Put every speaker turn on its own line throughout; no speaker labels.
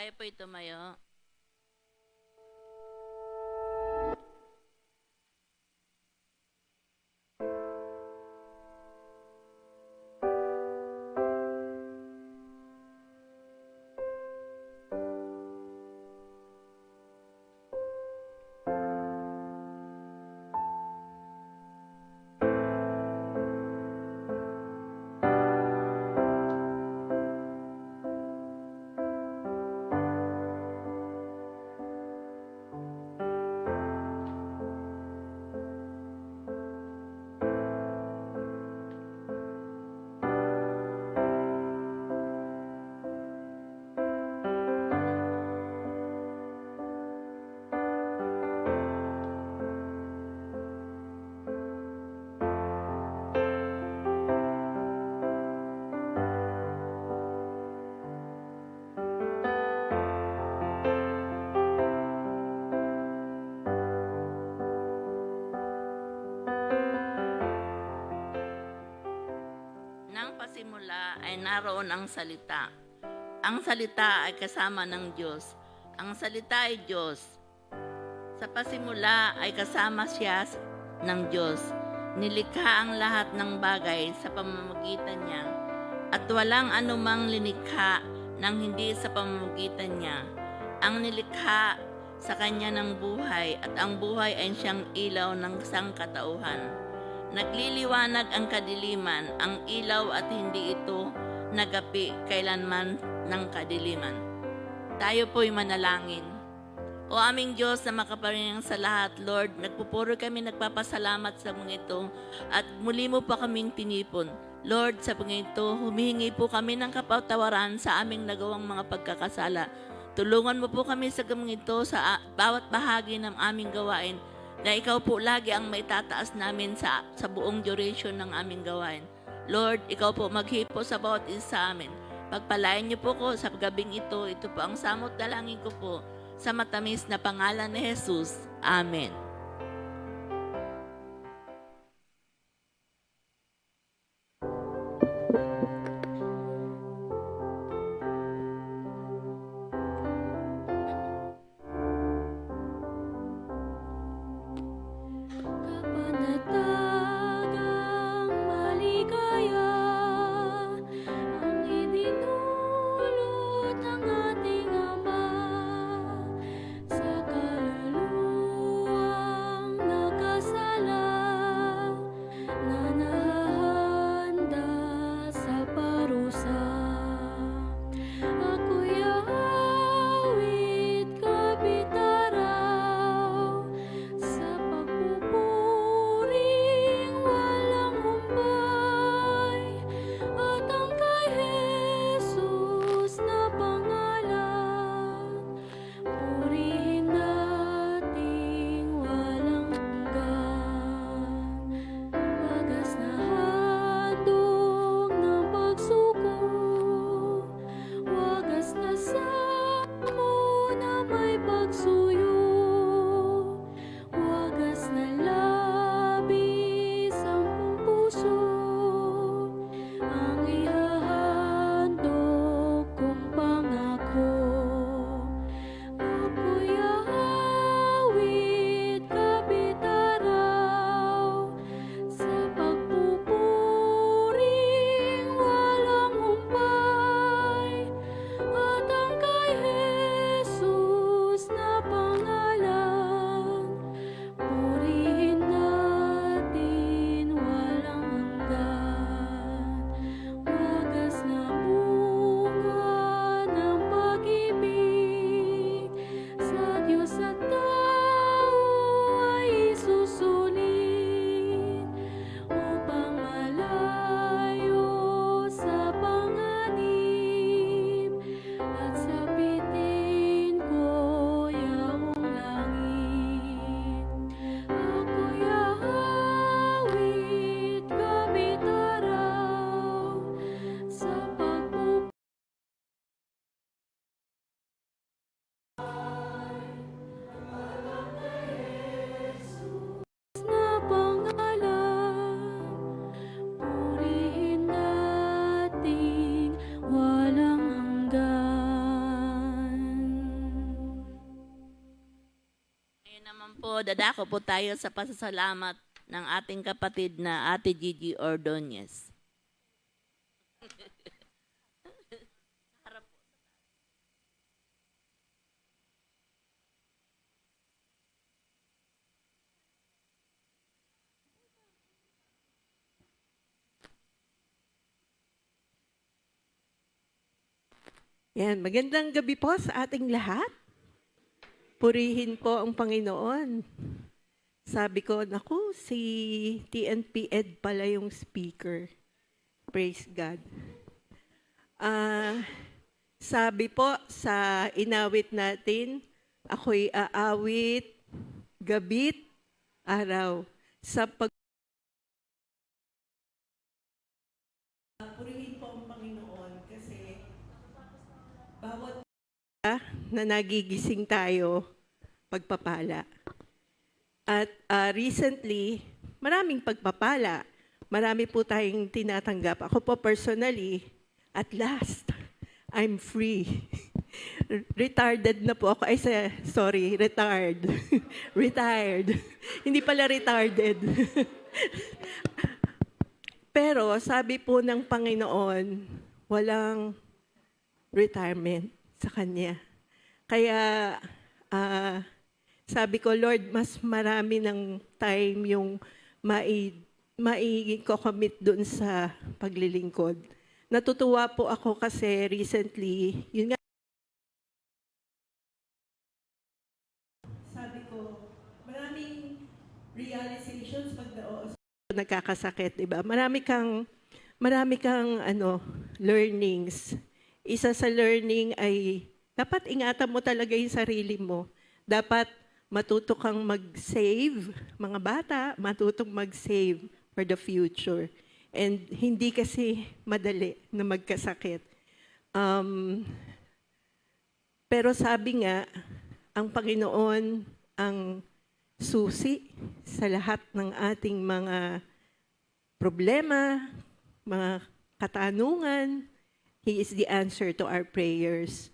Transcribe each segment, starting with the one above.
Tayo po'y tumayo. Nang pasimula ay naroon ang salita. Ang salita ay kasama ng Diyos. Ang salita ay Diyos. Sa pasimula ay kasama siya ng Diyos. Nilikha ang lahat ng bagay sa pamamagitan niya, at walang anumang linikha nang hindi sa pamamagitan niya. Ang nilikha sa kanya ng buhay, at ang buhay ay siyang ilaw ng sangkatauhan. Nagliliwanag ang kadiliman, ang ilaw at hindi ito nagapi kailanman ng kadiliman. Tayo po'y manalangin. O aming Diyos na makaparinang sa lahat, Lord, nagpupuro kami nagpapasalamat sa mga ito at muli mo pa kaming tinipon. Lord, sa mga ito, humihingi po kami ng kapatawaran sa aming nagawang mga pagkakasala. Tulungan mo po kami sa mga ito sa bawat bahagi ng aming gawain, na ikaw po lagi ang maitataas namin sa buong duration ng aming gawain. Lord, ikaw po maghipo sa bawat isa sa amin. Pagpalain niyo po ko sa gabing ito. Ito po ang samot dalangin ko po sa matamis na pangalan ni Jesus. Amen.
Kapanatagang maligaya ang idinulot ng ating Ama sa kaluluwa
dadako po tayo sa pasasalamat ng ating kapatid na Ate Gigi Ordonez.
Yan, magandang gabi po sa ating lahat. Purihin po ang Panginoon. Sabi ko, naku, si TNP Ed pala yung speaker. Praise God. Sabi po sa inawit natin, ako'y aawit, gabit, araw. Sa purihin po ang Panginoon kasi bawat na nagigising tayo, pagpapala. At recently, maraming pagpapala. Marami po tayong tinatanggap. Ako po personally, at last, I'm free. Retarded na po ako. Retired. Retired. Hindi pala retarded. Pero sabi po ng Panginoon, walang retirement sa Kanya. Kaya sabi ko, Lord, mas marami ng time yung mai-commit dun sa paglilingkod. Natutuwa po ako kasi recently, yun nga, sabi ko, maraming realizations pag nagkakasakit, diba? Marami kang learnings. Isa sa learning ay dapat ingatan mo talaga yung sarili mo. Dapat matuto kang mag-save, mga bata, matutong mag-save for the future. And hindi kasi madali na magkasakit. Pero sabi nga, ang Panginoon ang susi sa lahat ng ating mga problema, mga katanungan. He is the answer to our prayers.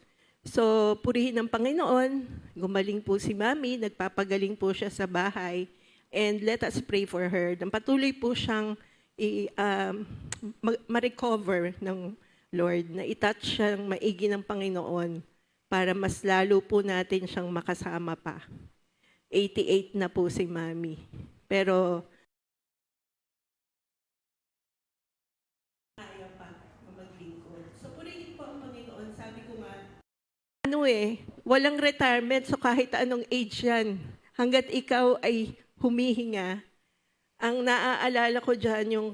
So, purihin ng Panginoon. Gumaling po si Mami, nagpapagaling po siya sa bahay. And let us pray for her. Patuloy po siyang ma-recover ng Lord, na itouch siyang maigi ng Panginoon para mas lalo po natin siyang makasama pa. 88 na po si Mami. Pero, kaya pa na maglingkod. So, purihin po ang Panginoon. Sabi ko nga, walang retirement, so kahit anong age yan, hanggat ikaw ay humihinga, ang naaalala ko dyan yung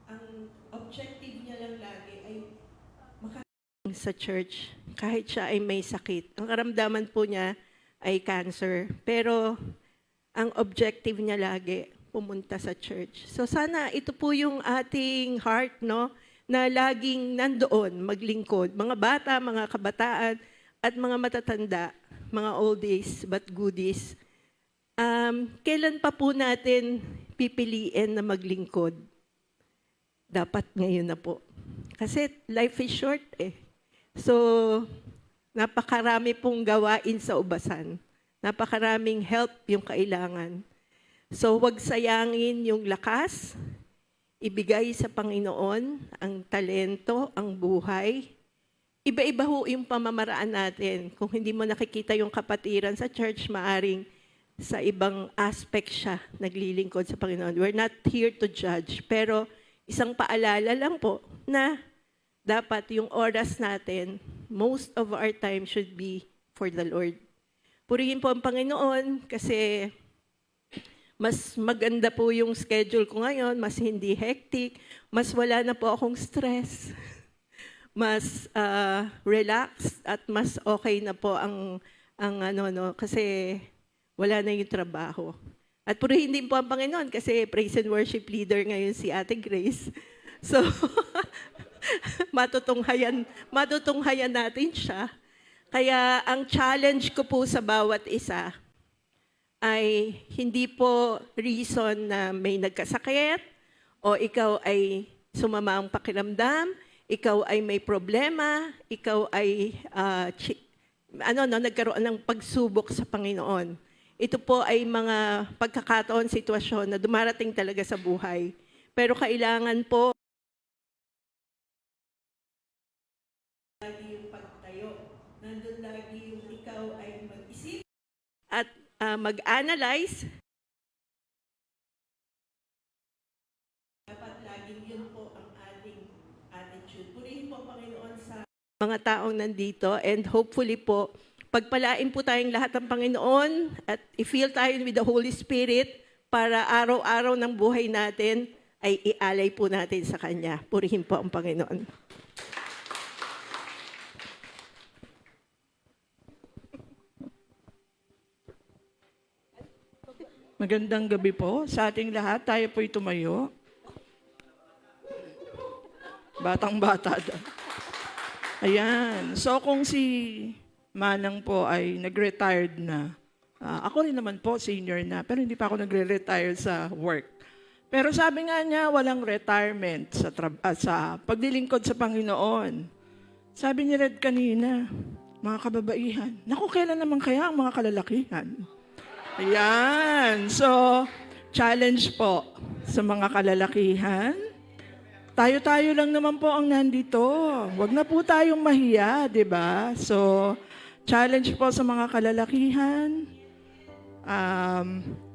ang objective niya lang lagi ay makarating sa church, kahit siya ay may sakit. Ang karamdaman po niya ay cancer, pero ang objective niya lagi, pumunta sa church. So sana ito po yung ating heart, no? Na laging nandoon, maglingkod. Mga bata, mga kabataan, at mga matatanda, mga oldies but goodies. Kailan pa po natin pipiliin na maglingkod? Dapat ngayon na po. Kasi life is short eh. So, napakarami pong gawain sa ubasan. Napakaraming help yung kailangan. So, huwag sayangin yung lakas, ibigay sa Panginoon ang talento, ang buhay. Iba-iba ho yung pamamaraan natin. Kung hindi mo nakikita yung kapatiran sa church, maaring sa ibang aspect siya naglilingkod sa Panginoon. We're not here to judge. Pero isang paalala lang po na dapat yung oras natin, most of our time should be for the Lord. Purihin po ang Panginoon kasi mas maganda po yung schedule ko ngayon, mas hindi hectic, mas wala na po akong stress, mas relaxed at mas okay na po ang kasi wala na yung trabaho. At purihin din po ang Panginoon kasi praise and worship leader ngayon si Ate Grace. So, matutunghayan natin siya. Kaya ang challenge ko po sa bawat isa ay hindi po reason na may nagkasakit o ikaw ay sumama ang pakiramdam, ikaw ay may problema, ikaw ay nagkaroon ng pagsubok sa Panginoon. Ito po ay mga pagkakataon, sitwasyon na dumarating talaga sa buhay. Pero kailangan po lagi yung pagtayo. Nandun lagi yung ikaw ay mag-isip at mag-analyze. Dapat laging yun po ang ating attitude. Purihin po, Panginoon, sa mga taong nandito, and hopefully po, pagpalain po tayong lahat ng Panginoon at i-fill tayo with the Holy Spirit para araw-araw ng buhay natin ay ialay po natin sa Kanya. Purihin po ang Panginoon.
Magandang gabi po sa ating lahat. Tayo po'y tumayo. Batang-bata daw. Ayan. So kung si Manang po ay nag-retired na, ako rin naman po, senior na, pero hindi pa ako nagre-retire sa work. Pero sabi nga niya, walang retirement sa paglilingkod sa Panginoon. Sabi ni Red kanina, mga kababaihan, naku, kailan naman kaya ang mga kalalakihan? Ayan. So, challenge po sa mga kalalakihan. Tayo-tayo lang naman po ang nandito. Huwag na po tayong mahiya, di ba? So, challenge po sa mga kalalakihan.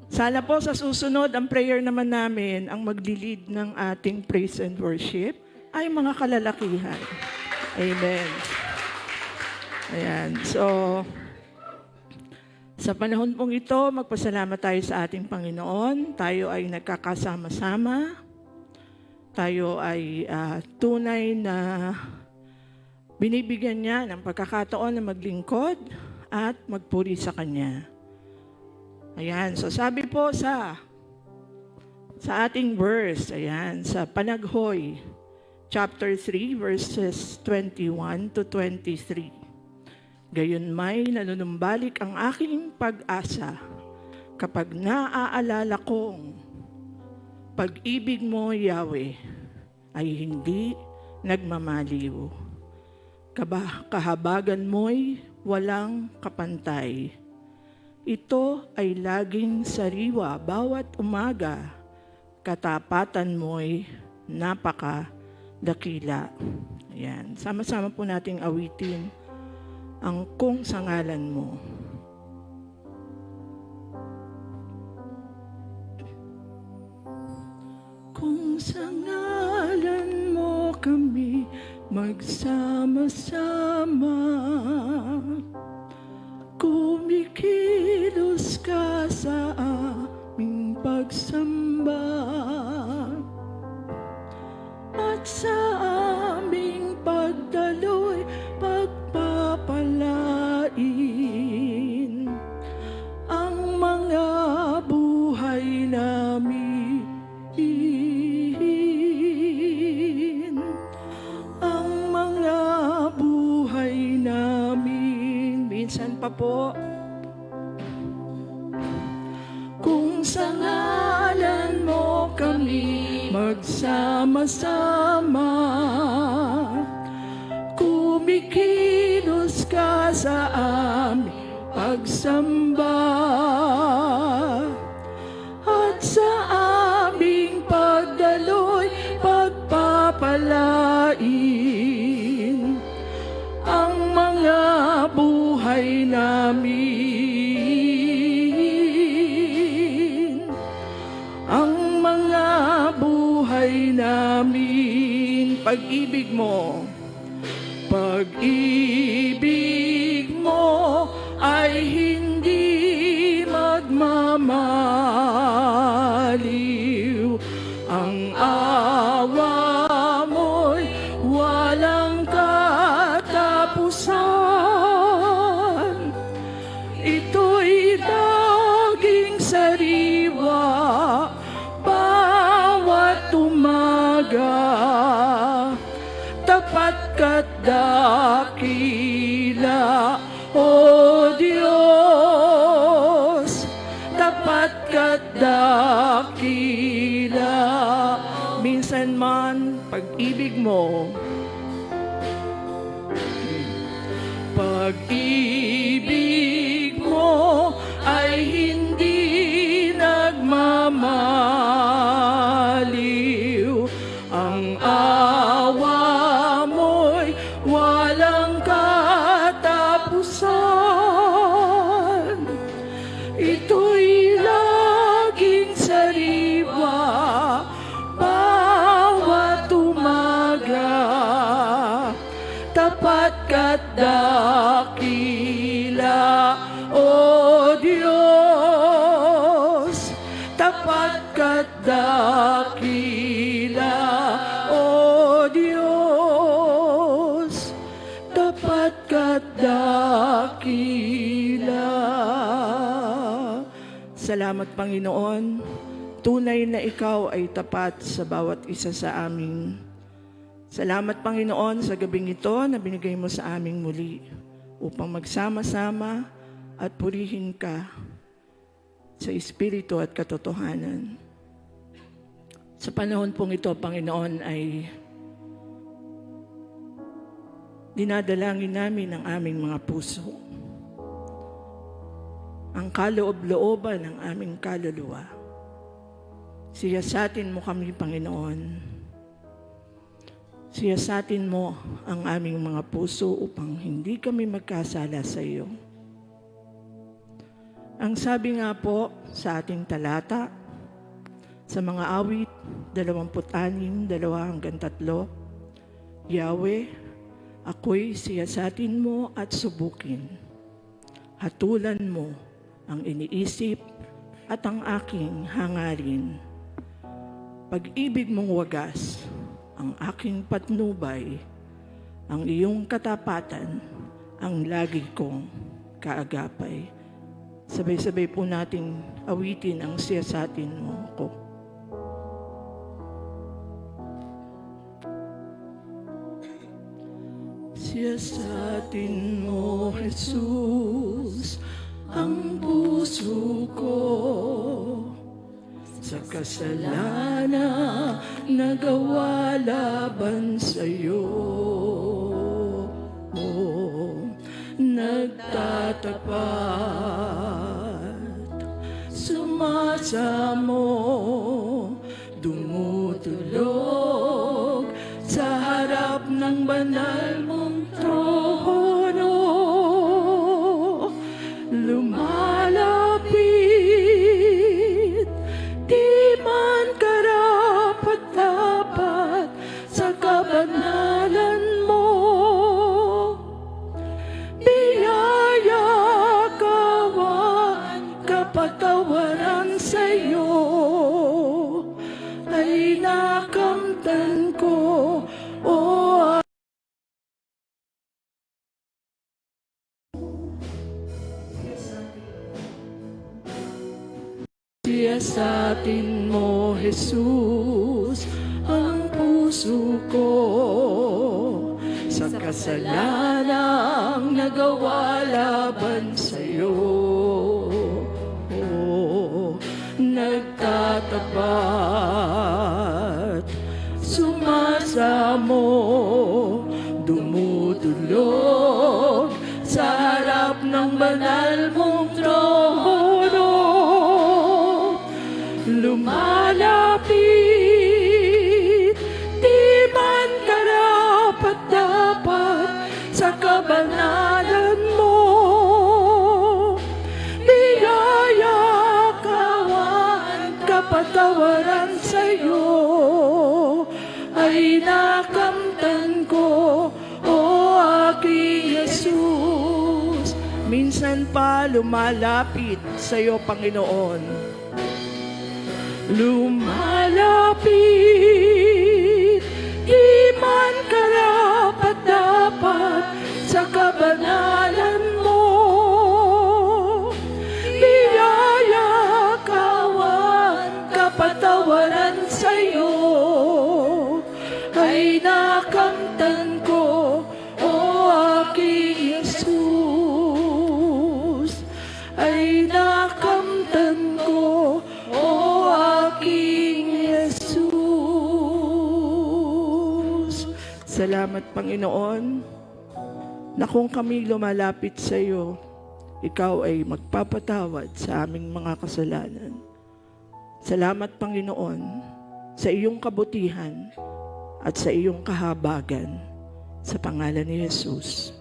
Sana po sa susunod, ang prayer naman namin, ang magli-lead ng ating praise and worship, ay mga kalalakihan. Amen. Ayan. So, sa panahon pong ito, magpasalamat tayo sa ating Panginoon. Tayo ay nagkakasama-sama. Tayo ay tunay na binibigyan niya ng pagkakataon na maglingkod at magpuri sa Kanya. Ayan, so sabi po sa ating verse, ayan, sa Panaghoy, chapter 3, verses 21 to 23. Gayunmay nanunumbalik ang aking pag-asa kapag naaalala kong pag-ibig mo, Yahweh, ay hindi nagmamaliw. Kahabagan mo'y walang kapantay. Ito ay laging sariwa bawat umaga. Katapatan mo'y napakadakila. Ayan. Sama-sama po nating awitin ang kung sa ngalan mo. Kung sa ngalan mo kami magsama-sama, kumikilos ka sa aming pagsamba, at sa aming pagdaloy pagpapalain ang mga buhay namin. Ang mga buhay namin. Minsan pa po. Kung sa ngalan mo kami magsama-sama, kumikilos ka sa aming pagsamba, at sa aming pagdaloy pagpapalain ang mga buhay namin. Ang mga buhay namin. Pag-ibig mo, pag-ibig mo ay hindi magmamaliw. Ang awa mo'y walang katapusan. Ito'y laging sariwa bawat umaga. Tapat ka't dakila, O Diyos. Tapat ka't dakila. Minsan man, pag-ibig mo, pag-ibig mo ay hindi nagmamaliw. Ang awa mo'y walang katapusan. Ito'y laging sariwa bawat umaga. Tapat ka't dakila, O Diyos. Tapat ka't dakila, O Diyos. Tapat ka't dakila. Salamat, Panginoon. Tunay na Ikaw ay tapat sa bawat isa sa amin. Salamat, Panginoon, sa gabing ito na binigay mo sa aming muli upang magsama-sama at purihin ka sa Espiritu at katotohanan. Sa panahon pong ito, Panginoon, ay dinadalangin namin ang aming mga puso, ang kaloob-looban ng aming kaluluwa. Siyasatin mo kami, Panginoon. Siyasatin mo ang aming mga puso upang hindi kami magkasala sa iyo. Ang sabi nga po sa ating talata, sa mga awit 26:2-3, Yahweh, ako'y siyasatin mo at subukin. Hatulan mo ang iniisip at ang aking hangarin. Pag-ibig mong wagas, ang aking patnubay, ang iyong katapatan, ang lagi kong kaagapay. Sabay-sabay po nating awitin ang siyasatin mo ko. Siyasatin mo, Jesus, ang puso ko sa kasalanan nagawa laban sa'yo. Nagtatapat, sumasamo, dumutulog sa harap ng banal mong trono. Lumalapit, di man karapat-dapat sa kabanalan mo. Biyaya, kawan, kapatawaran sa'yo ay nakamtan ko, o siyasatin mo, Jesus, ang puso ko sa kasalanang nagawa laban sa'yo. Nagtatapat, sumasamo, dumudulog sa harap ng banal mong trono. Lumalapit, di man karapat-dapat sa kabanalan mo. Biyaya, kawan, kapatawaran sa'yo ay nakamtan ko, o aking Jesus. Minsan pa lumalapit sa'yo, Panginoon. Lumalapit, di man karapat-dapat sa kabanalan mo. Biyaya, kawan, kapatawaran sa'yo ay nakamtan ko, o aking Jesus. Ay nakamtan ko, o aking Jesus. Salamat, Panginoon. na kung kami lumalapit sa iyo, ikaw ay magpapatawad sa aming mga kasalanan. Salamat, Panginoon, sa iyong kabutihan at sa iyong kahabagan. Sa pangalan ni Jesus.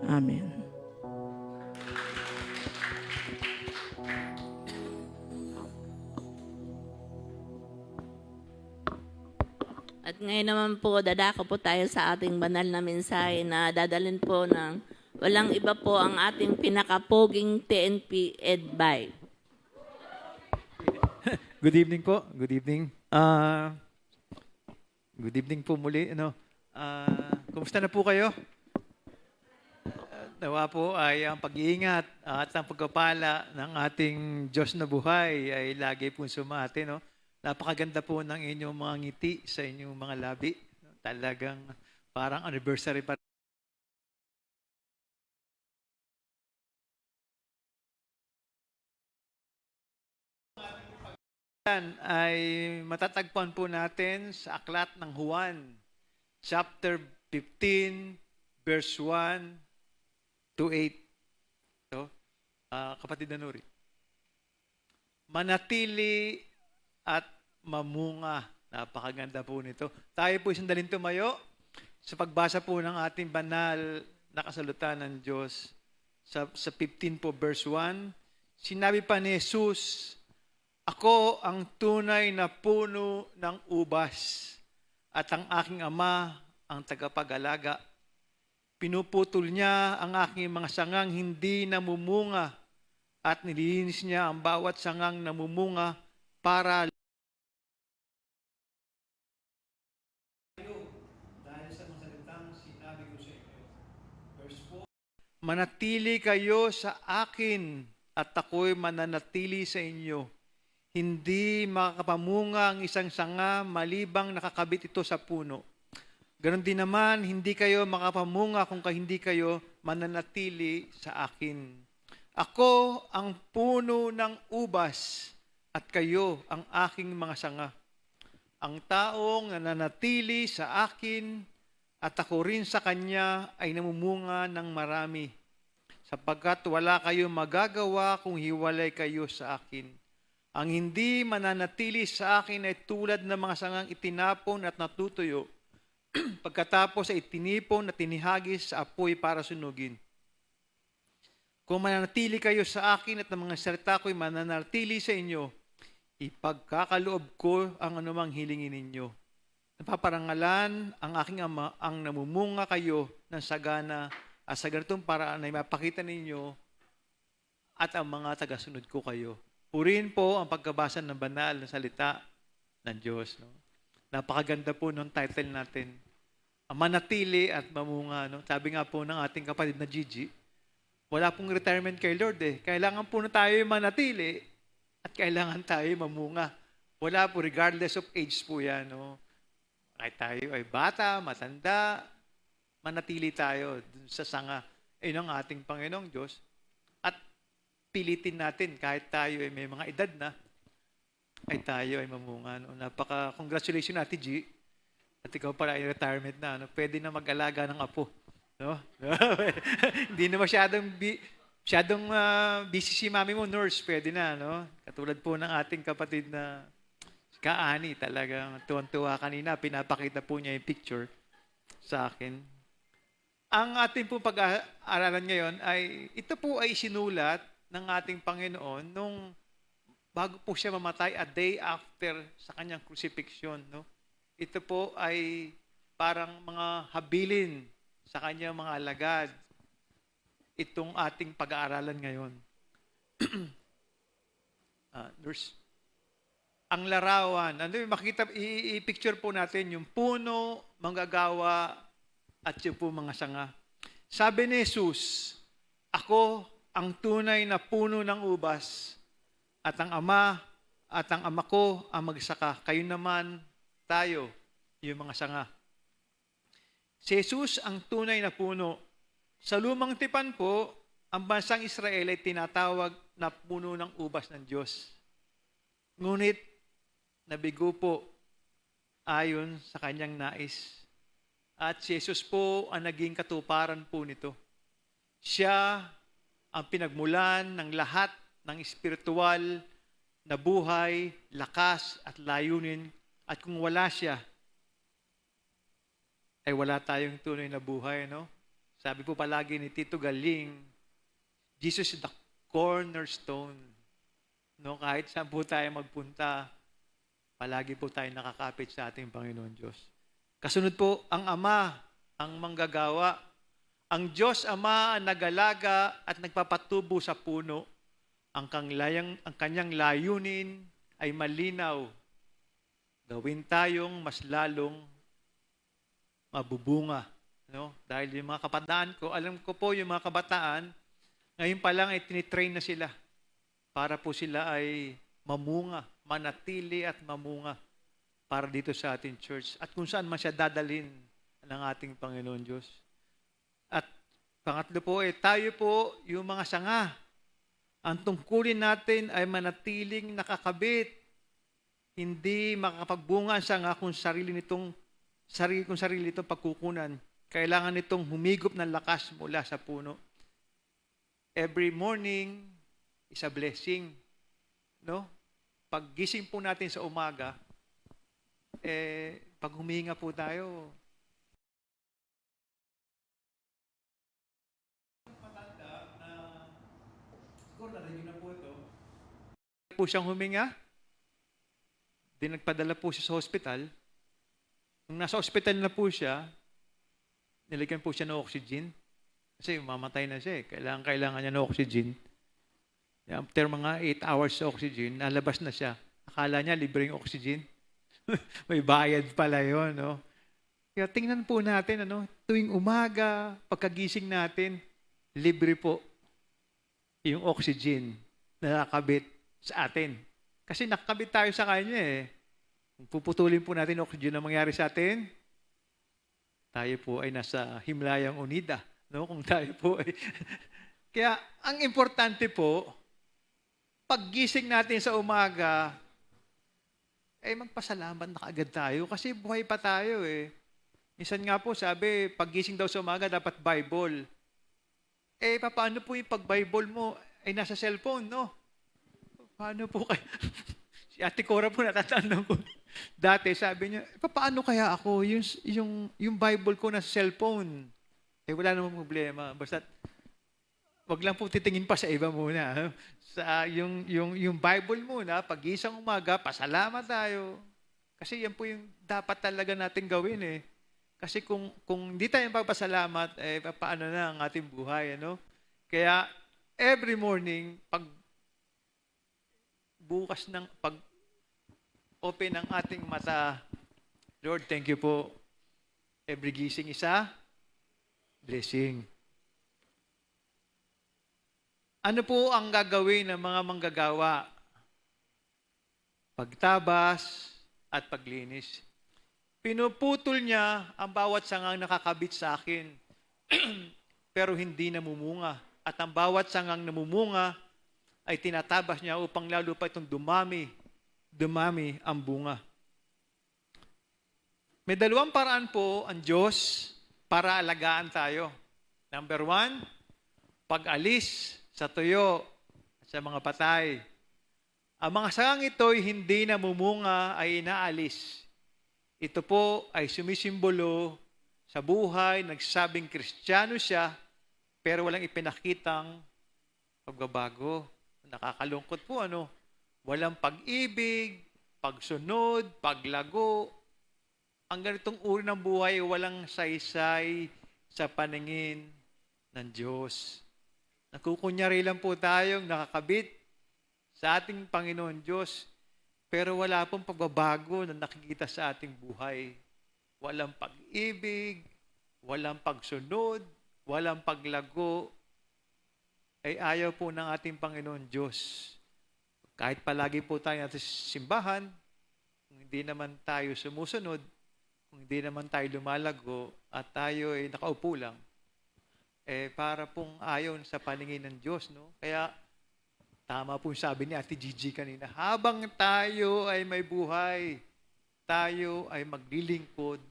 Amen.
At ngayon naman po, dadako po tayo sa ating banal na mensahe na dadalhin po ng walang iba po ang ating pinakapoging TNP EDBay.
Good evening po. Good evening. Good evening po muli. Kumusta na po kayo? Nawa po ay ang pag-iingat at ang pagpapala ng ating Diyos na buhay ay lagi po sumati. No? Napakaganda po ng inyong mga ngiti sa inyong mga labi. Talagang parang anniversary pa. Yan ay matatagpuan po natin sa aklat ng Juan, chapter 15, verse 1 to 8. So, kapatid na Nuri. Manatili at mamunga. Napakaganda po nito. Tayo po sandaling tumayo sa pagbasa po ng ating banal na kasalutan ng Diyos. Sa 15 po, verse 1, sinabi pa ni Jesus, ako ang tunay na puno ng ubas at ang aking ama ang tagapag-alaga. Pinuputol niya ang aking mga sangang hindi namumunga at nililinis niya ang bawat sangang namumunga para dahil sa mga salitang sinabi ko sa inyo. Verse 4, manatili kayo sa akin at ako'y mananatili sa inyo. Hindi makakapamunga ang isang sanga malibang nakakabit ito sa puno. Ganon din naman, hindi kayo makapamunga kung hindi kayo mananatili sa akin. Ako ang puno ng ubas at kayo ang aking mga sanga. Ang taong nananatili sa akin at ako rin sa kanya ay namumunga ng marami, sapagkat wala kayong magagawa kung hiwalay kayo sa akin. Ang hindi mananatili sa akin ay tulad ng mga sangang itinapon at natutuyo, pagkatapos ay itinipon at tinihagis sa apoy para sunugin. Kung mananatili kayo sa akin at ang mga salita ko'y mananatili sa inyo, ipagkakaloob ko ang anumang hilingin ninyo. Napaparangalan ang aking ama ang namumunga kayo ng sagana at sa ganitong paraan ay mapakita ninyo at ang mga tagasunod ko kayo. Purihin po ang pagkabasa ng banal na salita ng Diyos. No? Napakaganda po ng title natin. Ang manatili at mamunga. No? Sabi nga po ng ating kapatid na Gigi, wala pong retirement kay Lord eh. Kailangan po na tayo manatili at kailangan tayo mamunga. Wala po, regardless of age po yan. No? Kahit tayo ay bata, matanda, manatili tayo sa sanga. Ayun ang ating Panginoong Diyos. At pilitin natin kahit tayo ay may mga edad na, ay tayo ay mamunga. No? Congratulations Ate G. At ikaw pala ay retirement na. No? Pwede na mag-alaga ng apo. No? Hindi na masyadong busy si mami mo, nurse. Pwede na. No? Katulad po ng ating kapatid na Kaani. Talagang tuwan-tuwa kanina. Pinapakita po niya yung picture sa akin. Ang ating po pag-aaralan ngayon ay, ito po ay sinulat ng ating Panginoon nung bago po siya mamatay a day after sa kanyang crucifixion. No? Ito po ay parang mga habilin sa kanyang mga alagad. Itong ating pag-aaralan ngayon. Nurse. Ang larawan. Makikita, i-picture po natin yung puno, manggagawa, at yung po mga sanga. Sabi ni Jesus, ako ang tunay na puno ng ubas, at ang ama ko ang magsaka. Kayo naman, tayo, yung mga sanga. Si Jesus ang tunay na puno. Sa lumang tipan po, ang bansang Israel ay tinatawag na puno ng ubas ng Diyos. Ngunit, nabigo po ayon sa kanyang nais. At si Jesus po ang naging katuparan po nito. Siya ang pinagmulan ng lahat ng espiritual na buhay, lakas at layunin. At kung wala siya, ay wala tayong tunay na buhay, no? Sabi po palagi ni Tito Galing, Jesus is the cornerstone. No, kahit saan po tayo magpunta, palagi po tayo nakakapit sa ating Panginoon Diyos. Kasunod po, ang Ama, ang manggagawa. Ang Diyos Ama ang nagalaga at nagpapatubo sa puno. Ang kanyang layunin ay malinaw. Gawin tayong mas lalong mabubunga. No? Dahil yung mga kabataan ko, alam ko po yung mga kabataan, ngayon pa lang ay tinitrain na sila para po sila ay mamunga, manatili at mamunga para dito sa ating church at kung saan man siya dadalhin ng ating Panginoon Diyos. At pangatlo po, tayo po yung mga sanga. Ang tungkulin natin ay manatiling nakakabit. Hindi makapagbunga ang sanga kung sarili nitong pagkukunan. Kailangan nitong humigop ng lakas mula sa puno. Every morning is a blessing. No? Pag gising po natin sa umaga, pag huminga po tayo, siguro narinig na po ito. Po siyang huminga, din nagpadala po siya sa hospital. Nung nasa hospital na po siya, nilagyan po siya ng oxygen. Kasi mamatay na siya eh. Kailangan niya ng oxygen. After mga 8 hours sa oxygen, nalabas na siya. Akala niya libre yung oxygen. May bayad pala yun, no? Kaya tingnan po natin, tuwing umaga, pagkagising natin, libre po yung oxygen na nakakabit sa atin. Kasi nakakabit tayo sa kanya eh. Kung puputulin po natin yung oxygen na mangyari sa atin, tayo po ay nasa Himlayang Unida. No? Kung tayo po ay... Kaya ang importante po, paggising natin sa umaga, magpasalamat na kaagad tayo kasi buhay pa tayo eh. Minsan nga po sabi, paggising daw sa umaga dapat Bible. Paano po yung pag-Bible mo ay nasa cellphone, no? Paano po kayo? Si Ate Cora po natatandaan ko. Dati sabi niya, paano kaya ako yung Bible ko nasa cellphone? Wala namang problema. Basta wag lang po titingin pa sa iba muna. Sa yung Bible muna, pag-isang umaga, pasalamat tayo. Kasi yan po yung dapat talaga natin gawin eh. Kasi kung hindi tayo magpasalamat, paano na ang ating buhay, ano? Kaya every morning, pag open ng ating mata, Lord, thank you po. Every gising isa, blessing. Ano po ang gagawin ng mga manggagawa? Pagtabas at paglinis. Pinuputol niya ang bawat sangang nakakabit sa akin, pero hindi namumunga. At ang bawat sangang namumunga ay tinatabas niya upang lalo pa itong dumami ang bunga. May dalawang paraan po ang Diyos para alagaan tayo. Number 1, pag-alis sa tuyo at sa mga patay. Ang mga sangang ito'y hindi namumunga ay inaalis. Ito po ay sumisimbolo sa buhay, nagsabing Kristiyano siya, pero walang ipinakitang pagbabago. Nakakalungkot po, Walang pag-ibig, pagsunod, paglago. Ang ganitong uri ng buhay, walang saysay sa paningin ng Diyos. Nakukunyari lang po tayong nakakabit sa ating Panginoon Diyos, pero wala pong pagbabago na nakikita sa ating buhay. Walang pag-ibig, walang pagsunod, walang paglago, ay ayaw po ng ating Panginoon Diyos. Kahit palagi po tayo natin simbahan, kung hindi naman tayo sumusunod, kung hindi naman tayo lumalago, at tayo ay nakaupo lang, para pong ayon sa paningin ng Diyos, no? Kaya, tama po sabi ni Ate Gigi kanina, habang tayo ay may buhay, tayo ay maglilingkod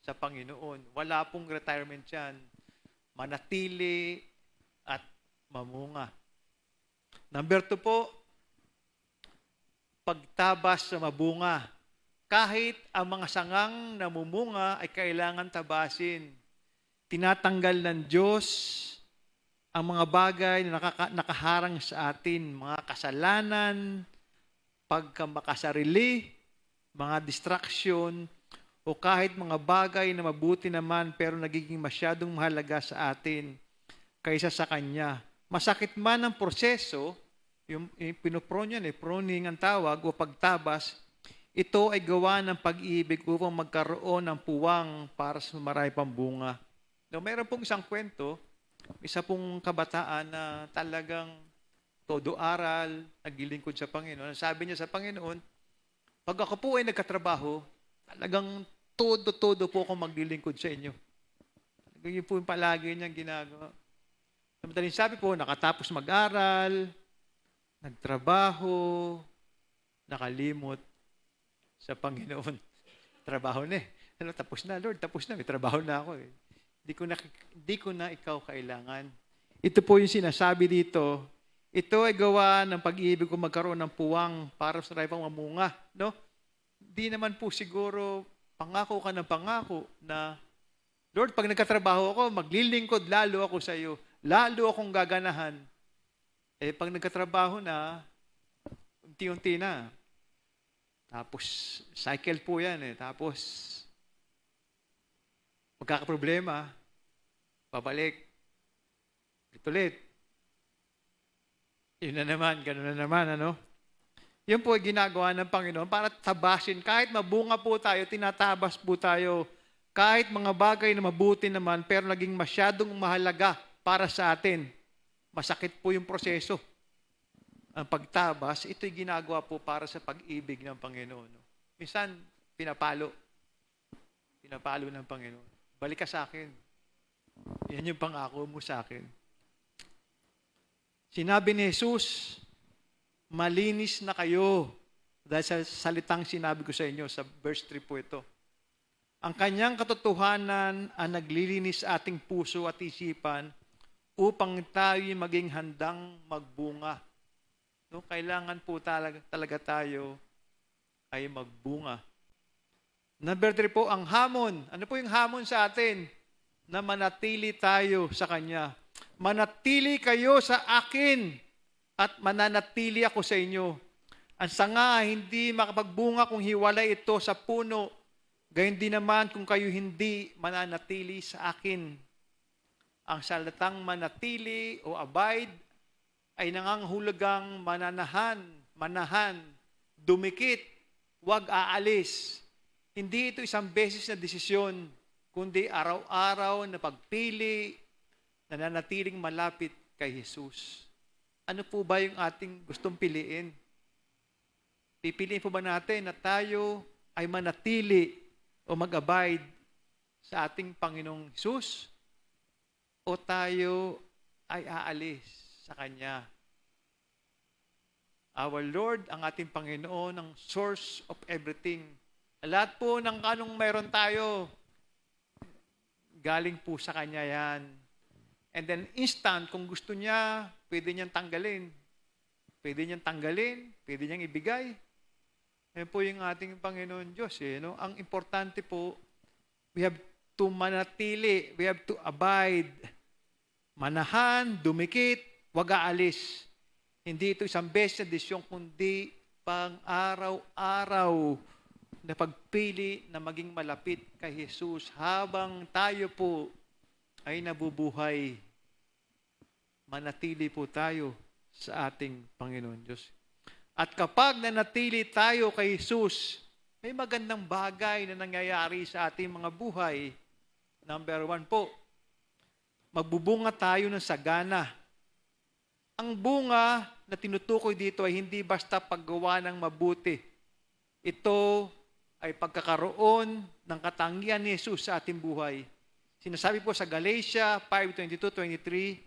sa Panginoon. Wala pong retirement yan. Manatili at mamunga. Number 2 po, pagtabas sa mabunga. Kahit ang mga sangang namumunga ay kailangan tabasin. Tinatanggal ng Diyos ang mga bagay na nakaharang sa atin, mga kasalanan, pagkamakasarili, mga distraction, o kahit mga bagay na mabuti naman pero nagiging masyadong mahalaga sa atin kaysa sa Kanya. Masakit man ang proseso, yung pinoprone yan, pruning ang tawag o pagtabas, ito ay gawa ng pag-ibig upang magkaroon ng puwang para sa marami pang bunga. No, mayroon pong isang kwento, isa pong kabataan na talagang todo aral, naglilingkod sa Panginoon. Sabi niya sa Panginoon, pag ako po ay nagkatrabaho, talagang todo po ako maglilingkod sa inyo. Yun po yung palagi niyang ginagawa. Madaling sabi po, nakatapos mag-aral, nagtrabaho, nakalimot sa Panginoon. Trabaho na eh. Ano, tapos na, Lord, tapos na. May trabaho na ako eh. Di ko na ikaw kailangan. Ito po yung sinasabi dito. Ito ay gawa ng pag-ibig ko magkaroon ng puwang para sa raypang mamunga. No? Di naman po siguro pangako ka ng pangako na, Lord, pag nagkatrabaho ako, maglilingkod lalo ako sa iyo. Lalo akong gaganahan. Eh, pag nagkatrabaho na, unti-unti na. Tapos, cycle po yan eh. Tapos, magkakaproblema, pabalik, ulit. Yun na naman, gano'n na naman, ano? Yun po ay ginagawa ng Panginoon para tabasin. Kahit mabunga po tayo, tinatabas po tayo. Kahit mga bagay na mabuti naman, pero naging masyadong mahalaga para sa atin. Masakit po yung proseso. Ang pagtabas, ito'y ginagawa po para sa pag-ibig ng Panginoon. Minsan, pinapalo. Pinapalo ng Panginoon. Balik ka sa akin. Yan yung pangako mo sa akin. Sinabi ni Jesus, malinis na kayo. Dahil sa salitang sinabi ko sa inyo, sa verse 3 po ito. Ang kanyang katotohanan ang naglilinis ating puso at isipan upang tayo maging handang magbunga. No, kailangan po talaga tayo ay magbunga. Number 3 po, ang hamon. Ano po yung hamon sa atin? Na manatili tayo sa Kanya. Manatili kayo sa akin at mananatili ako sa inyo. Ang sanga hindi makapagbunga kung hiwalay ito sa puno. Gayon din naman kung kayo hindi mananatili sa akin. Ang salitang manatili o abide ay nangangahulugang manahan, dumikit, huwag aalis. Hindi ito isang beses na desisyon, kundi araw-araw na pagpili, nananatiling malapit kay Jesus. Ano po ba yung ating gustong piliin? Pipiliin po ba natin na tayo ay manatili o mag-abide sa ating Panginoong Jesus? O tayo ay aalis sa Kanya? Our Lord, ang ating Panginoon, ang source of everything. Lahat po ng anong meron tayo, galing po sa Kanya yan. And then instant, kung gusto niya, pwede niyang tanggalin. Pwede niyang tanggalin, pwede niyang ibigay. Yan po yung ating Panginoon Diyos. No? Ang importante po, we have to manatili, we have to abide. Manahan, dumikit, wag aalis. Hindi ito isang beses na desisyon, kundi pang araw-araw na pagpili na maging malapit kay Jesus habang tayo po ay nabubuhay. Manatili po tayo sa ating Panginoon Diyos. At kapag nanatili tayo kay Jesus, may magandang bagay na nangyayari sa ating mga buhay. Number 1 po, magbubunga tayo ng sagana. Ang bunga na tinutukoy dito ay hindi basta paggawa ng mabuti. Ito ay pagkakaroon ng katangian ni Jesus sa ating buhay. Sinasabi po sa Galatia 5:22-23,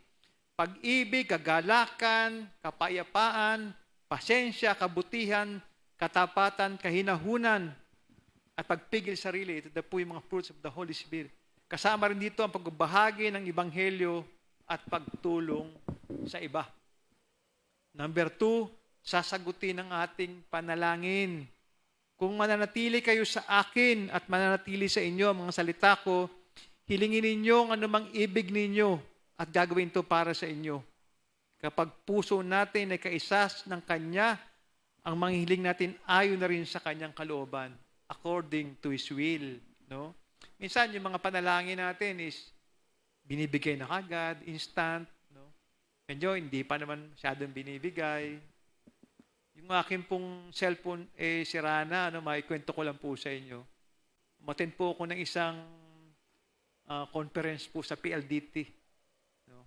pag-ibig, kagalakan, kapayapaan, pasensya, kabutihan, katapatan, kahinahunan. at pagpigil sarili. Ito na po yung mga fruits of the Holy Spirit. Kasama rin dito ang pagbabahagi ng Ebanghelyo at pagtulong sa iba. Number 2, sasagutin ang ating panalangin. Kung mananatili kayo sa akin at mananatili sa inyo ang mga salita ko, hilingin ninyo ang anumang ibig ninyo at gagawin ito para sa inyo. Kapag puso natin ay kaisas ng Kanya, ang mga hiling natin ayon na rin sa Kanyang kalooban, according to His will. No? Minsan, yung mga panalangin natin is binibigay na kagad, instant. No? Medyo hindi pa naman masyadong binibigay. Yung akin pong cellphone, sira na. Maikwento ko lang po sa inyo. Umattend po ako ng isang conference po sa PLDT. No?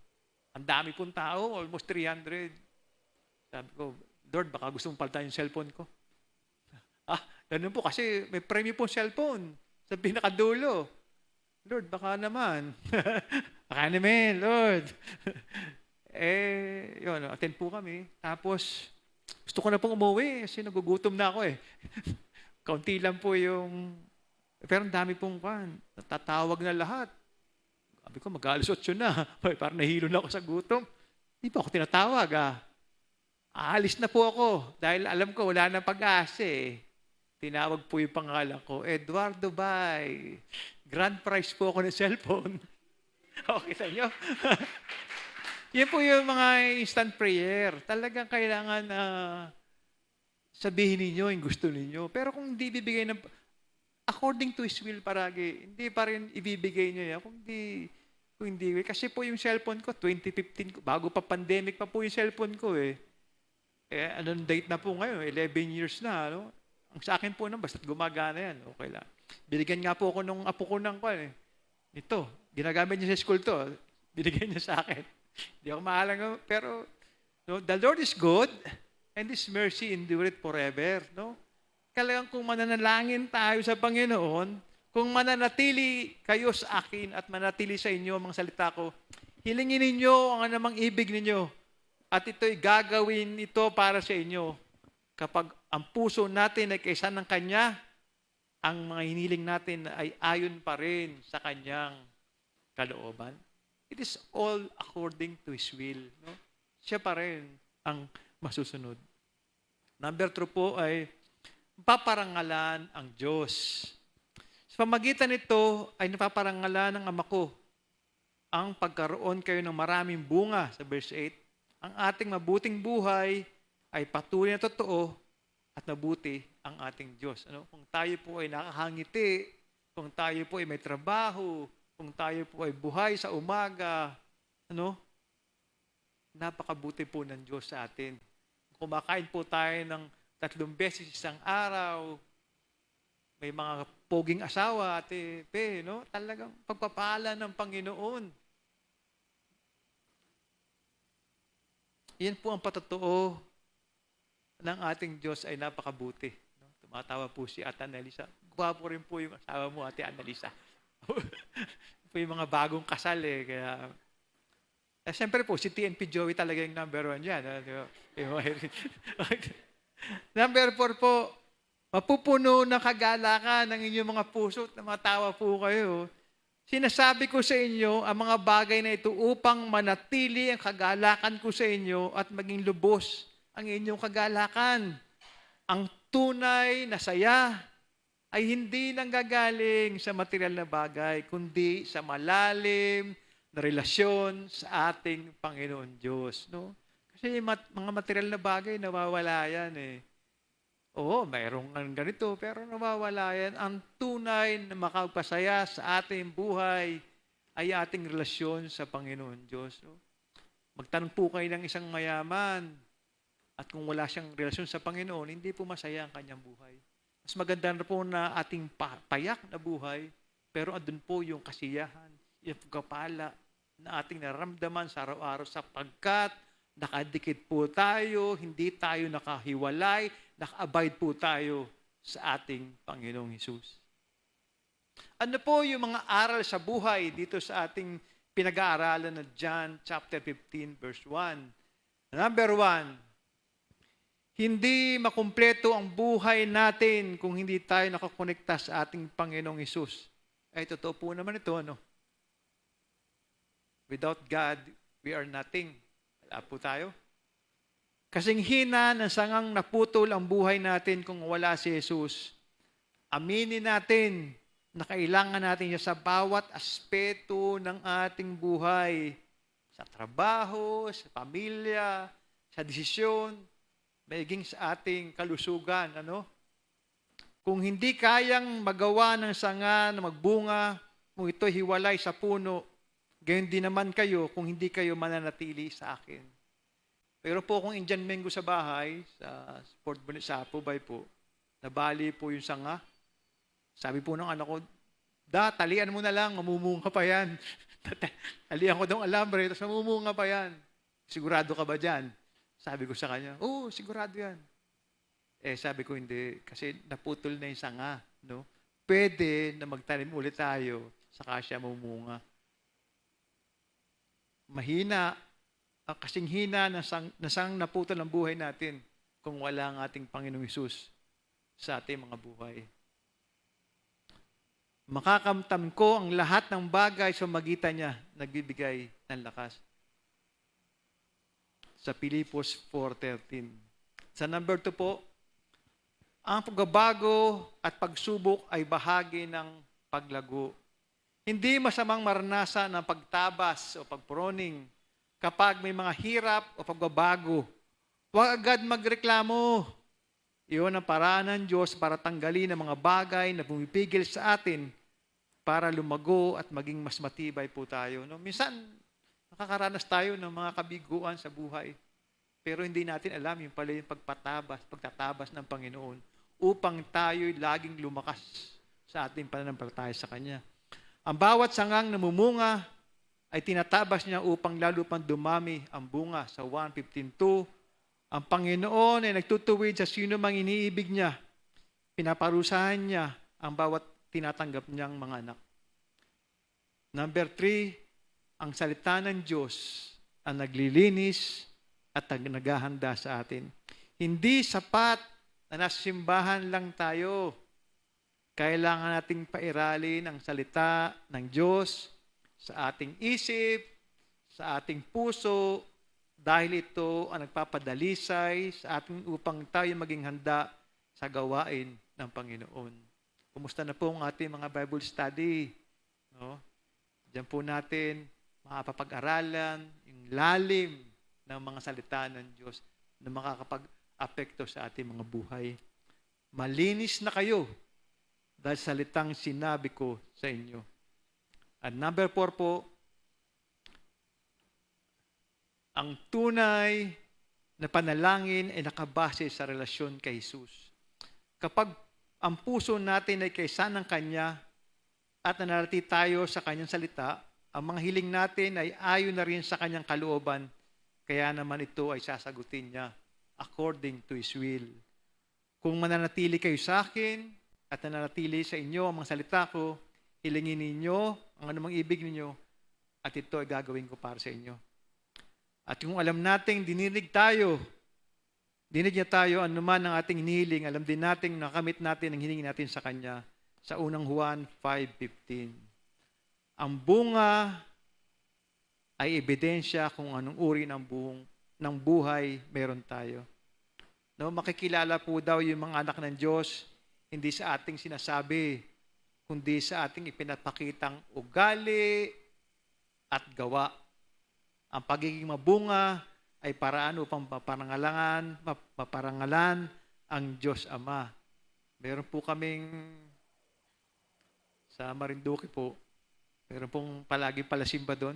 Ang dami pong tao, almost 300. Sabi ko, Lord, baka gusto mong palitan yung cellphone ko. Ganun po kasi may premium po cellphone sa pinakadulo. Lord, baka naman. Baka naman, Lord. Yun, attend po kami. Tapos, gusto ko na pong umuwi kasi nagugutom na ako Kaunti lang po yung... Pero ang dami pong natatawag na lahat. Sabi ko, mag-alas 8 na. Parang nahilo na ako sa gutom. Hindi pa ako tinatawag, Aalis na po ako dahil alam ko wala nang pag-asa Tinawag po yung pangalan ko, Eduardo Bay. Grand prize po ako ng cellphone. Okay sa inyo? Yan po yung mga instant prayer. Talagang kailangan sabihin ninyo yung gusto ninyo. Pero kung hindi bibigay ng... According to His will paragi, hindi pa rin ibibigay niyo yan. Kung hindi. Kasi po yung cellphone ko, 2015, bago pa pandemic pa po yung cellphone ko anong date na po ngayon? 11 years na, Ang sa akin po basta't gumagana yan, okay lang. Binigyan nga po ako nung apo ko ng ito, ginagamit niya sa school to. Binigyan niya sa akin. Hindi ako maalang, pero the Lord is good and His mercy endureth forever. Kailangan kung mananalangin tayo sa Panginoon, kung mananatili kayo sa akin at manatili sa inyo ang mga salita ko, hilingin ninyo ang anumang ibig ninyo at ito'y gagawin ito para sa inyo. Kapag ang puso natin ay kaisa ng Kanya, ang mga hiniling natin ay ayon pa rin sa Kanyang kalooban. It is all according to His will. Siya pa rin ang masusunod. Number 3 po ay paparangalan ang Diyos. Sa pamagitan nito ay napaparangalan ng Ama ko ang pagkaroon kayo ng maraming bunga sa verse 8. Ang ating mabuting buhay ay patuloy na totoo at mabuti ang ating Diyos. Kung tayo po ay nakahangiti, kung tayo po ay may trabaho, kung tayo po ay buhay sa umaga, napakabuti po ng Diyos sa atin. Kumakain po tayo ng 3 beses isang araw, may mga poging asawa, talagang pagpapala ng Panginoon. Yan po ang patotoo ng ating Diyos ay napakabuti. Tumatawa po si Ate Annalisa. Gwapo rin po yung asawa mo, Ate Annalisa. Po yung mga bagong kasal kaya... Siyempre po, si TNP Joey talaga yung number 1 dyan. Number 4 po, mapupuno ng kagalakan ng inyong mga puso at matawa po kayo. Sinasabi ko sa inyo ang mga bagay na ito upang manatili ang kagalakan ko sa inyo at maging lubos ang inyong kagalakan. Ang tunay na saya ay hindi nanggagaling sa material na bagay, kundi sa malalim na relasyon sa ating Panginoon Diyos. Kasi mga material na bagay, nawawala yan Oo, mayroong ganito, pero nawawala yan. Ang tunay na makapasaya sa ating buhay ay ating relasyon sa Panginoon Diyos. Magtanong po kayo ng isang mayaman at kung wala siyang relasyon sa Panginoon, hindi po masaya ang kanyang buhay. Mas maganda na po na ating payak na buhay, pero andun po yung kasiyahan, yung pagkapala na ating naramdaman sa araw-araw sapagkat nakadikit po tayo, hindi tayo nakahiwalay, naka-abide po tayo sa ating Panginoong Hesus. Ano po yung mga aral sa buhay dito sa ating pinag-aaralan na John chapter 15 verse 1? Number 1, Hindi makumpleto ang buhay natin kung hindi tayo nakakonekta sa ating Panginoong Hesus. Ay, totoo po naman ito, ano? Without God, we are nothing. Wala po tayo. Kasing hina ng sangang naputol ang buhay natin kung wala si Jesus. Aminin natin na kailangan natin siya sa bawat aspeto ng ating buhay. Sa trabaho, sa pamilya, sa desisyon, maiging sa ating kalusugan. Ano? Kung hindi kayang magawa ng sanga na magbunga, kung ito hiwalay sa puno, gayon din naman kayo kung hindi kayo mananatili sa akin. Pero po kung Indian mango sa bahay, sa Pubay po, nabali po yung sanga. Sabi po ng anak ko, talian mo na lang, mamumunga pa yan. Talian ko daw alambre, tapos mamumunga pa yan. Sigurado ka ba dyan? Sabi ko sa kanya, oo, sigurado yan. Sabi ko hindi, kasi naputol na yung sanga. No? Pwede na magtanim ulit tayo, saka siya mamumunga. Mahina, kasing hina na sang naputol ang buhay natin kung wala ang ating Panginoong Hesus sa ating mga buhay. Makakamtam ko ang lahat ng bagay sa magitan niya, nagbibigay ng lakas. Sa Pilipos 4:13. Sa number 2 po, ang pagbabago at pagsubok ay bahagi ng paglago. Hindi masamang maranasan ng pagtabas o pagproning kapag may mga hirap o pagbabago. Huwag agad magreklamo. Iyon ang paraan ng Diyos para tanggalin ang mga bagay na pumipigil sa atin para lumago at maging mas matibay po tayo. No? Minsan, nakakaranas tayo ng mga kabiguan sa buhay. Pero hindi natin alam yung pala yung pagtatabas ng Panginoon upang tayo'y laging lumakas sa ating pananampalataya sa Kanya. Ang bawat sangang namumunga ay tinatabas niya upang lalo pang dumami ang bunga. Sa 1:15-2, ang Panginoon ay nagtutuwid sa sino mang iniibig niya. Pinaparusahan niya ang bawat tinatanggap niyang mga anak. Number 3, ang salita ng Diyos ang naglilinis at naghahanda sa atin. Hindi sapat na nasa simbahan lang tayo. Kailangan nating pairalin ang salita ng Diyos sa ating isip, sa ating puso, dahil ito ang nagpapadalisay sa ating upang tayo maging handa sa gawain ng Panginoon. Kumusta na po ang ating mga Bible study? No? Diyan po natin mapapag-aralan yung lalim ng mga salita ng Diyos na makakapag-apekto sa ating mga buhay. Malinis na kayo dahil salitang sinabi ko sa inyo. At number 4 po, ang tunay na panalangin ay nakabase sa relasyon kay Jesus. Kapag ang puso natin ay kaysa ng Kanya at nanarati tayo sa Kanyang salita, ang mga hiling natin ay ayon na rin sa Kanyang kalooban, kaya naman ito ay sasagutin niya according to His will. Kung mananatili kayo sa akin at nananatili sa inyo ang mga salita ko, hilingin ninyo ang anumang ibig ninyo at ito ay gagawin ko para sa inyo. At kung alam nating dininig niya tayo anuman ang ating hinihiling, alam din nating nakamit natin ang hiningi natin sa Kanya sa unang Juan 5:15. Ang bunga ay ebidensya kung anong uri ng buhay meron tayo. No, makikilala po daw yung mga anak ng Diyos hindi sa ating sinasabi, kundi sa ating ipinapakitang ugali at gawa. Ang pagiging mabunga ay paraan upang maparangalan ang Diyos Ama. Meron po kaming sa Marinduque po, meron pong palagi palasimba doon.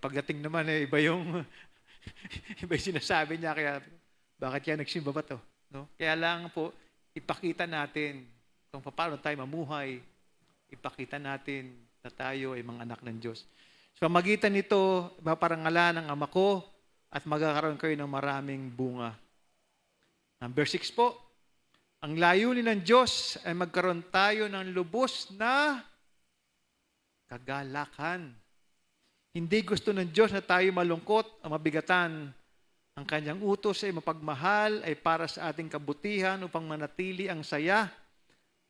Pagdating naman, iba yung sinasabi niya, kaya bakit kaya nagsimba ba to? No? Kaya lang po, ipakita natin kung paano tayo mamuhay, ipakita natin na tayo ay mga anak ng Diyos. Sa pamagitan nito, maparangalan ang Ama ko at magkakaroon kayo ng maraming bunga. Number 6 po, ang layunin ng Diyos ay magkaroon tayo ng lubos na kagalakan. Hindi gusto ng Diyos na tayo malungkot o mabigatan Ang kanyang utos ay mapagmahal, ay para sa ating kabutihan upang manatili ang saya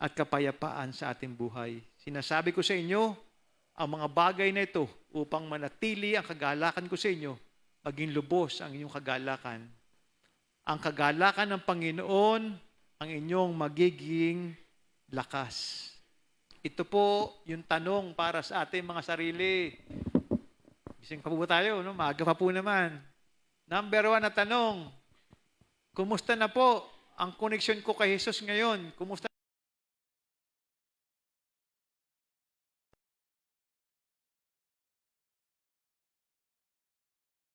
at kapayapaan sa ating buhay. Sinasabi ko sa inyo, ang mga bagay na ito upang manatili ang kagalakan ko sa inyo, maging lubos ang inyong kagalakan. Ang kagalakan ng Panginoon, ang inyong magiging lakas. Ito po yung tanong para sa ating mga sarili. Gising pa po tayo, no? Maaga pa po naman. Number 1 na tanong, kumusta na po ang connection ko kay Jesus ngayon? Kumusta?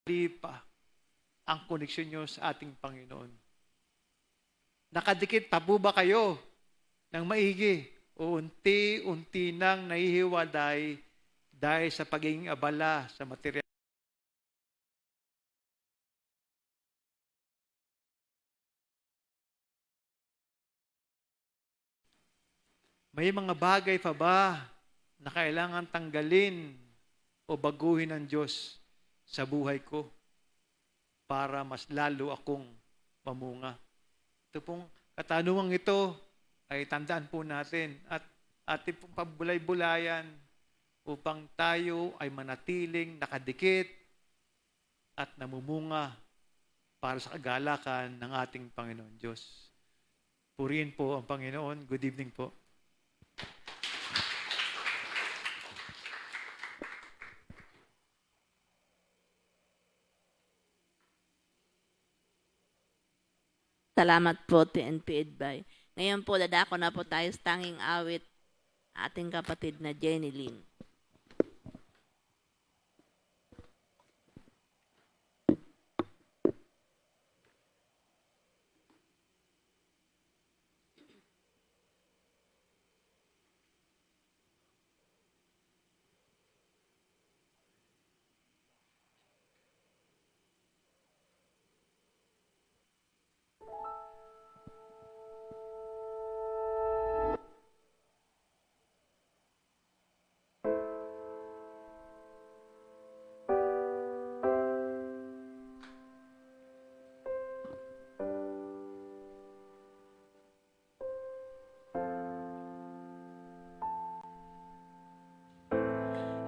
Hindi pa ang connection nyo sa ating Panginoon. Nakadikit pa po ba kayo ng maigi? O unti-unti nang nahihiwalay dahil sa pagiging abala sa material? May mga bagay pa ba na kailangan tanggalin o baguhin ng Diyos sa buhay ko para mas lalo akong mamunga? Ito pong katanungang ito ay tandaan po natin at ating pong pabulay-bulayan upang tayo ay manatiling nakadikit at namumunga para sa kagalakan ng ating Panginoon Diyos. Purihin po ang Panginoon. Good evening po.
Salamat po, TNP Edbay. Ngayon po, dadako na po tayo sa tanging awit ating kapatid na Jenny Lynn.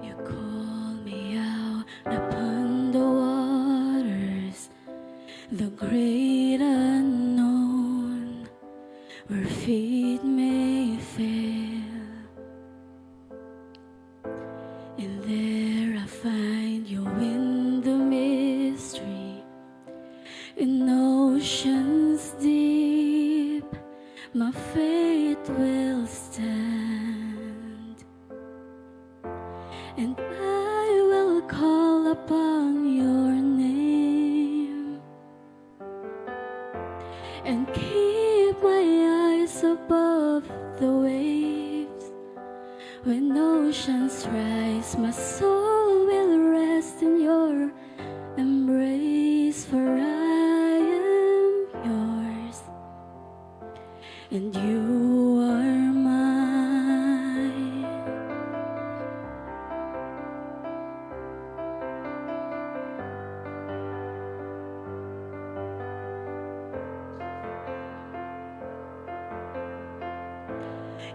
You call me out upon the waters, the great unknown, where feet may fail. And there I find you in the mystery, in oceans deep, my faith will stand. And I will call upon your name and keep my eyes above the waves. When oceans rise, my soul will rest in your embrace, for I am yours and you are mine.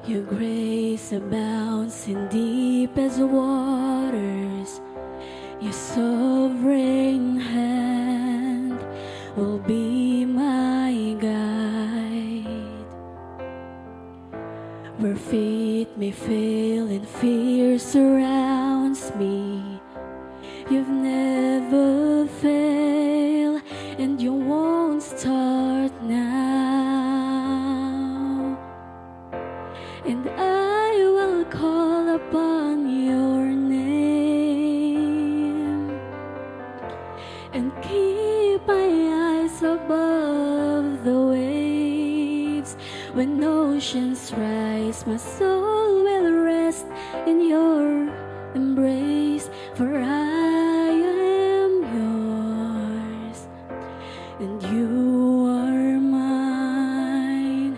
Your grace abounds in deep as waters. Your sovereign hand will be my guide. Where faith may fail and fear surrounds me, you've never failed and you won't start now. And I will call upon your name and keep my eyes above the waves. When oceans rise, my soul will rest in your embrace, for I am yours and you are mine.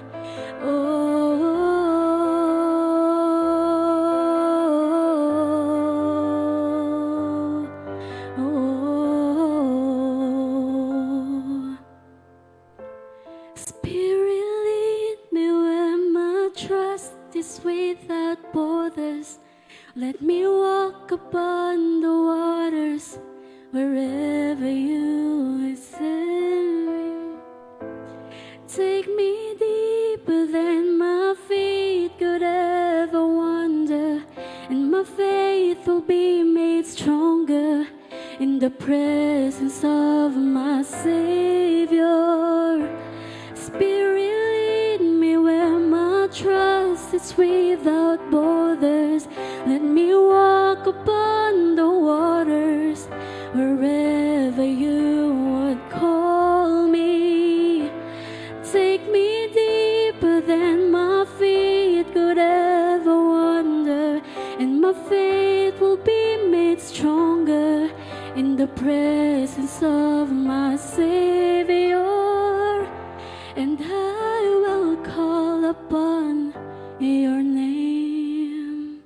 is without borders. Let me walk upon the waters wherever you would send me. Take me deeper than my feet could ever wander, and my faith will be made stronger in the presence of my Savior. Spirit, lead me where my trust is without borders. Let me walk upon the waters wherever you would call me. Take me deeper than my feet could ever wander, and my faith will be made stronger in the presence of my Savior. And I will call upon your name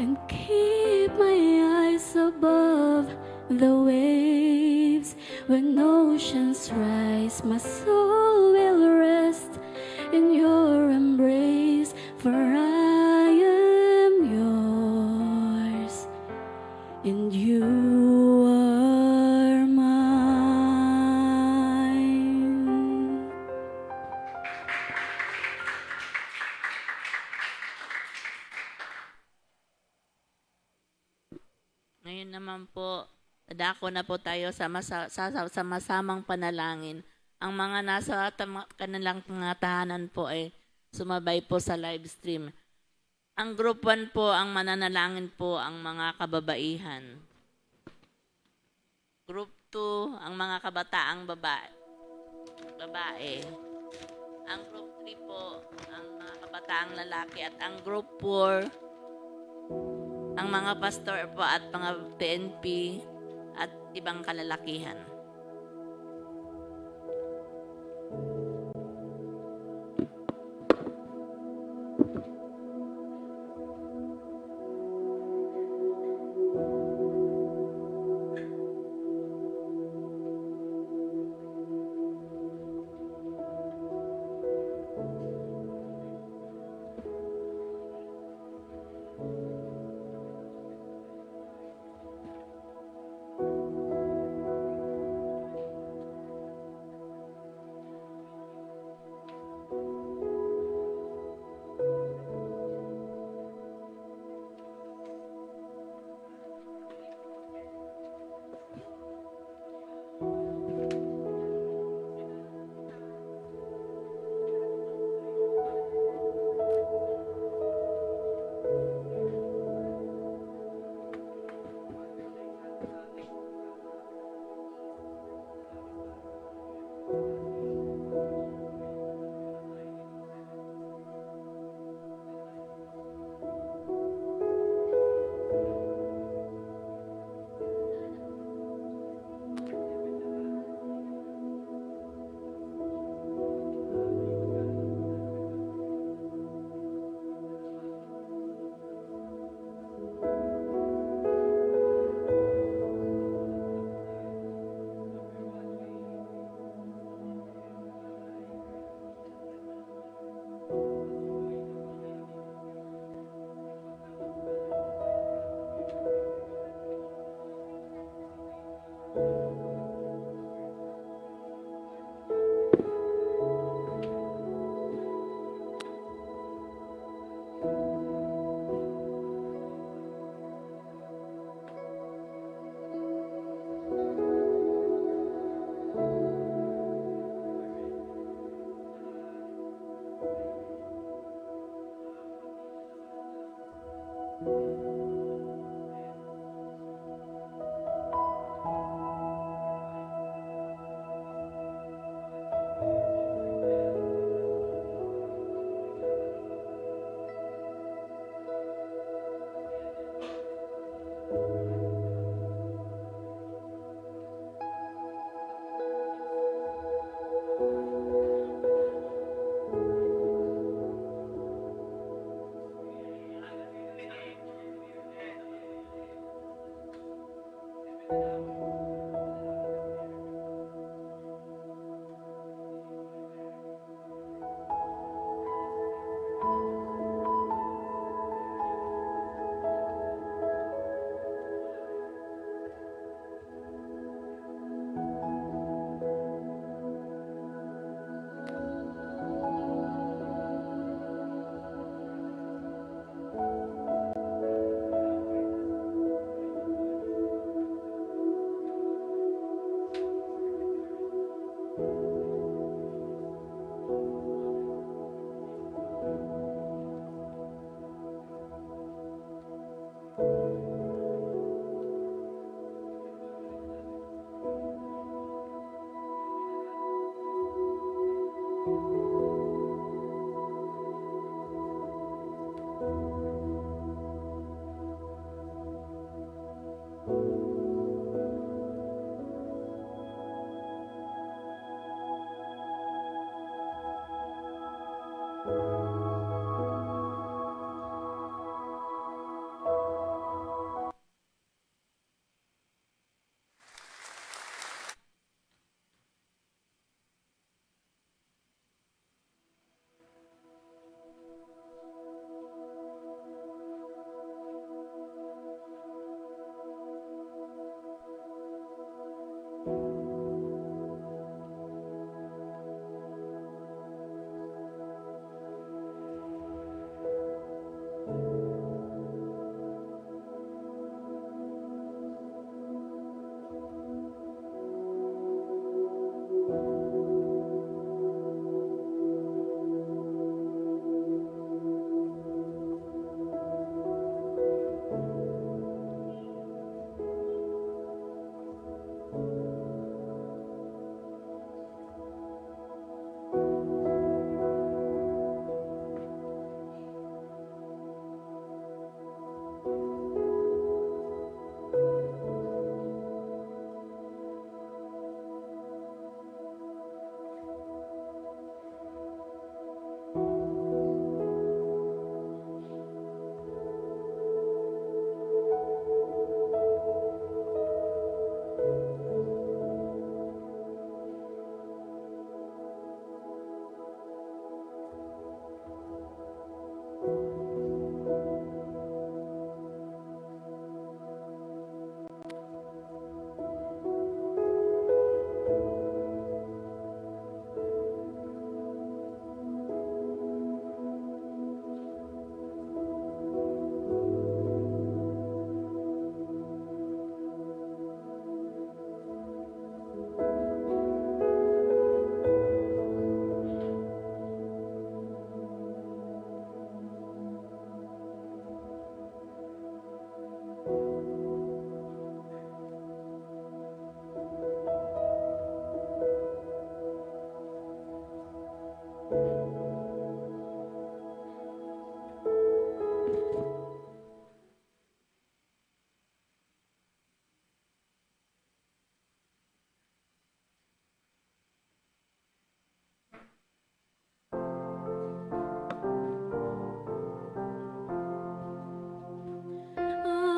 and keep my eyes above the waves. When oceans rise, my soul will rest in your embrace, for I am yours and you are mine.
Ngayon naman po, dadako na po tayo sa masamang panalangin. Ang mga nasa kanilang mga tahanan po ay sumabay po sa live stream. Ang group 1 po, ang mananalangin po ang mga kababaihan. Group 2, ang mga kabataang babae. Ang group 3 po, ang mga kabataang lalaki. At ang group 4, ang mga pastor po at mga TNP at ibang kalalakihan.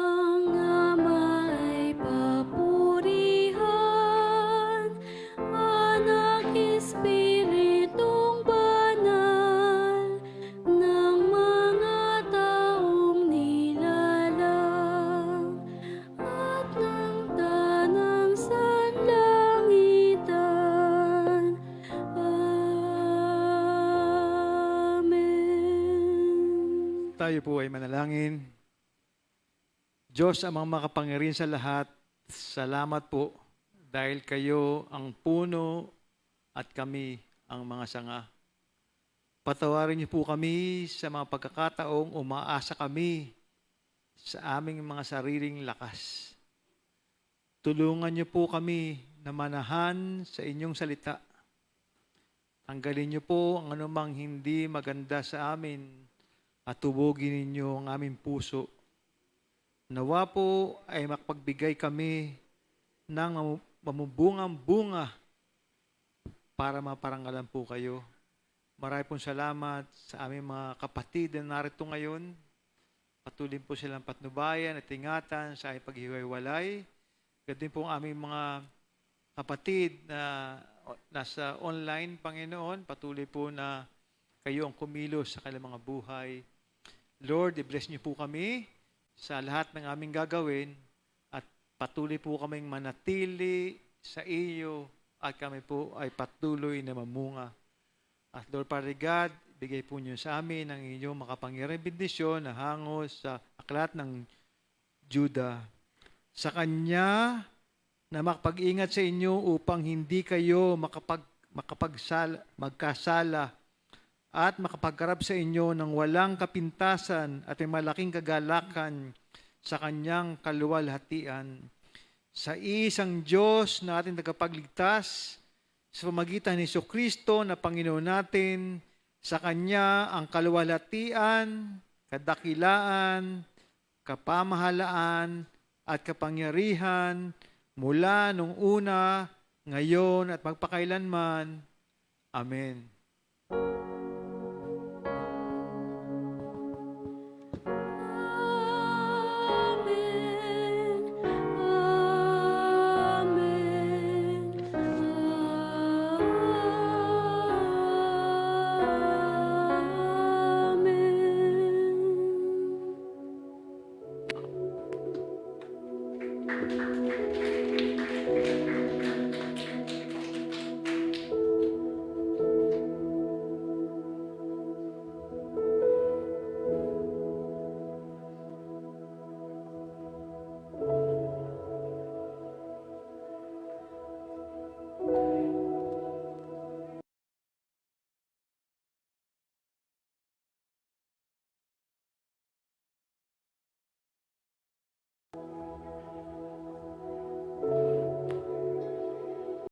Ang Ama ay papurihan, Anak, Espiritong Banal, ng mga taong nilalang, at ng tanang sanlangitan. Amen.
Tayo po ay manalangin. Diyos amang makapangyarihan sa lahat, salamat po dahil kayo ang puno at kami ang mga sanga. Patawarin niyo po kami sa mga pagkakataong umaasa kami sa aming mga sariling lakas. Tulungan niyo po kami na manahan sa inyong salita. Tanggalin niyo po ang anumang hindi maganda sa amin at tubugin ninyo ang aming puso. Nawa po ay makapagbigay kami ng mamubungang-bunga para maparangalan po kayo. Marami pong salamat sa aming mga kapatid na narito ngayon. Patuloy po silang patnubayan at ingatan sa aming paghihiwalay. Ganun po ang aming mga kapatid na nasa online, Panginoon. Patuloy po na kayo ang kumilos sa kanilang mga buhay. Lord, i-bless niyo po kami sa lahat ng aming gagawin at patuloy po kaming manatili sa iyo at kami po ay patuloy na mamunga. At Lord Father God, bigay po niyo sa amin ang inyong makapangyarihang bendisyon na hangos sa aklat ng Juda. Sa Kanya na makapag-ingat sa inyo upang hindi kayo magkasala at makapagkarap sa inyo ng walang kapintasan at may malaking kagalakan sa Kanyang kaluwalhatian. Sa isang Diyos na ating tagapagligtas, sa pamagitan ni Jesucristo na Panginoon natin, sa Kanya ang kaluwalhatian, kadakilaan, kapamahalaan, at kapangyarihan mula nung una, ngayon at magpakailanman. Amen.